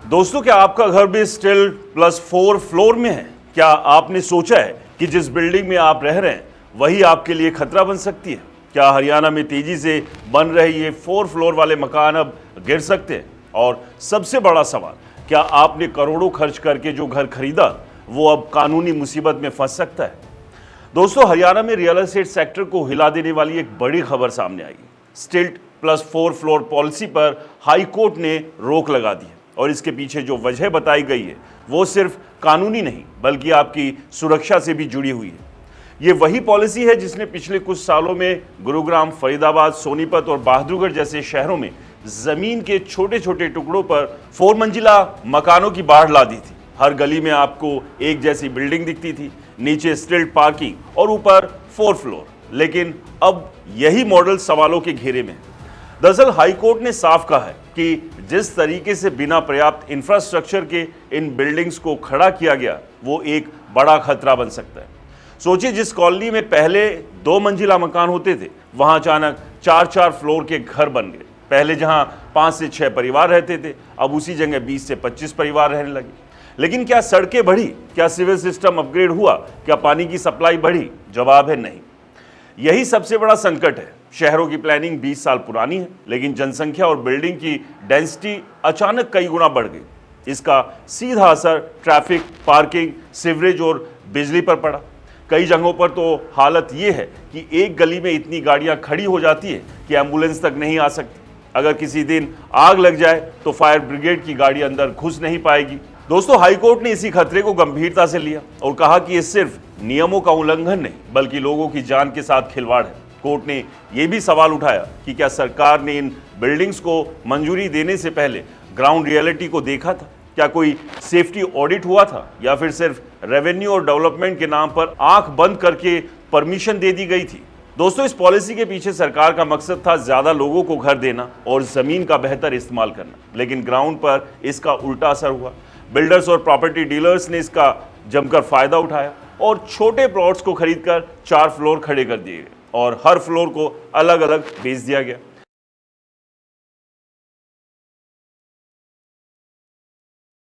दोस्तों, क्या आपका घर भी स्टिल +4 फ्लोर में है? क्या आपने सोचा है कि जिस बिल्डिंग में आप रह रहे हैं वही आपके लिए खतरा बन सकती है? क्या हरियाणा में तेजी से बन रहे ये 4 फ्लोर वाले मकान अब गिर सकते हैं? और सबसे बड़ा सवाल, क्या आपने करोड़ों खर्च करके जो घर खरीदा वो अब कानूनी मुसीबत में फंस सकता है? दोस्तों, हरियाणा में रियल एस्टेट सेक्टर को हिला देने वाली एक बड़ी खबर सामने आई। स्टिल्ट +4 फ्लोर पॉलिसी पर हाई कोर्ट ने रोक लगा दी है और इसके पीछे जो वजह बताई गई है वो सिर्फ कानूनी नहीं बल्कि आपकी सुरक्षा से भी जुड़ी हुई है। ये वही पॉलिसी है जिसने पिछले कुछ सालों में गुरुग्राम, फरीदाबाद, सोनीपत और बहादुरगढ़ जैसे शहरों में जमीन के छोटे छोटे टुकड़ों पर 4 मंजिला मकानों की बाढ़ ला दी थी। हर गली में आपको एक जैसी बिल्डिंग दिखती थी, नीचे स्टिल्ट पार्किंग और ऊपर 4 फ्लोर। लेकिन अब यही मॉडल सवालों के घेरे में है। दरअसल हाईकोर्ट ने साफ कहा है कि जिस तरीके से बिना पर्याप्त इंफ्रास्ट्रक्चर के इन बिल्डिंग्स को खड़ा किया गया वो एक बड़ा खतरा बन सकता है। सोचिए, जिस कॉलोनी में पहले 2 मंजिला मकान होते थे वहां अचानक 4-4 फ्लोर के घर बन गए। पहले जहां 5 से 6 परिवार रहते थे अब उसी जगह 20 से 25 परिवार रहने लगे। लेकिन क्या सड़कें बढ़ी? क्या सिविल सिस्टम अपग्रेड हुआ? क्या पानी की सप्लाई बढ़ी? जवाब है नहीं। यही सबसे बड़ा संकट है। शहरों की प्लानिंग 20 साल पुरानी है लेकिन जनसंख्या और बिल्डिंग की डेंसिटी अचानक कई गुना बढ़ गई। इसका सीधा असर ट्रैफिक, पार्किंग, सीवरेज और बिजली पर पड़ा। कई जगहों पर तो हालत ये है कि एक गली में इतनी गाड़ियां खड़ी हो जाती है कि एम्बुलेंस तक नहीं आ सकती। अगर किसी दिन आग लग जाए तो फायर ब्रिगेड की गाड़ी अंदर घुस नहीं पाएगी। दोस्तों, हाईकोर्ट ने इसी खतरे को गंभीरता से लिया और कहा कि ये सिर्फ नियमों का उल्लंघन नहीं बल्कि लोगों की जान के साथ खिलवाड़ है। कोर्ट ने यह भी सवाल उठाया कि क्या सरकार ने इन बिल्डिंग्स को मंजूरी देने से पहले ग्राउंड रियलिटी को देखा था? क्या कोई सेफ्टी ऑडिट हुआ था या फिर सिर्फ रेवेन्यू और डेवलपमेंट के नाम पर आंख बंद करके परमिशन दे दी गई थी? दोस्तों, इस पॉलिसी के पीछे सरकार का मकसद था ज्यादा लोगों को घर देना और जमीन का बेहतर इस्तेमाल करना, लेकिन ग्राउंड पर इसका उल्टा असर हुआ। बिल्डर्स और प्रॉपर्टी डीलर्स ने इसका जमकर फायदा उठाया और छोटे प्लॉट्स को खरीदकर 4 फ्लोर खड़े कर दिए गए और हर फ्लोर को अलग अलग बेच दिया गया।